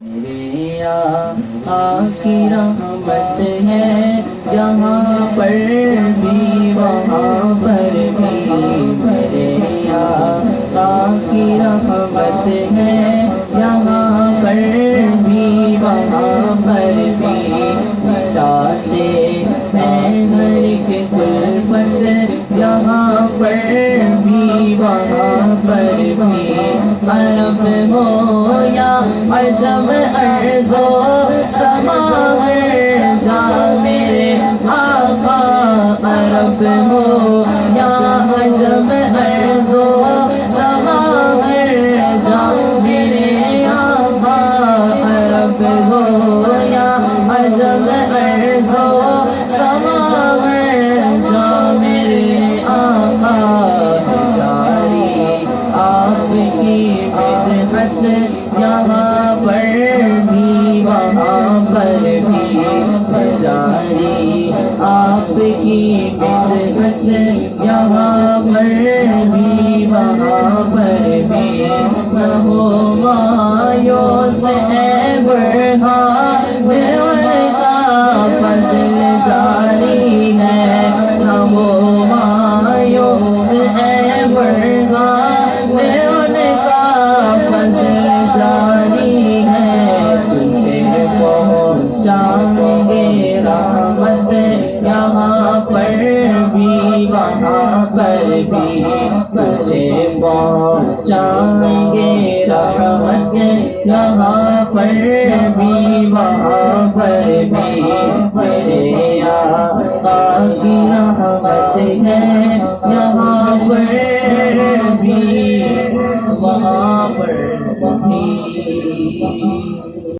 میرے آقا کی رحمت ہے جہاں پر بھی وہاں پر بھی، میرے آقا کی رحمت ہے جہاں پر بھی وہاں پر بھی، مٹاتے ہیں ہر ایک کلفت جہاں پر بھی وہاں پر بھی، عرب ہو یا عجم ارض و سما ہر جا میرے آقا، عرب ہو یا عجم ارض و سما ہر جا میرے آقا، عرب ہو یا عجم ارض و سما ہر جا میرے آقا، جاری آپ کی بدعت یہاں پر بھی وہاں پر بھی، جاری آپ کی بدعت یہاں پر بھی وہاں پر بھی، نہ ہو مایوس اے برہان ان کا فضل جاری ہے، نہ ہو مایوس اے برہان ان کا فضل جاری ہے، تجھے پہنچائیں گے رحمت یہاں پر بھی وہاں پر بھی، تجھے پہنچائیں گے رحمت یہاں پر بھی وہاں پر بھی، میرے آقا کی رحمت ہے یہاں پر بھی وہاں پر بھی۔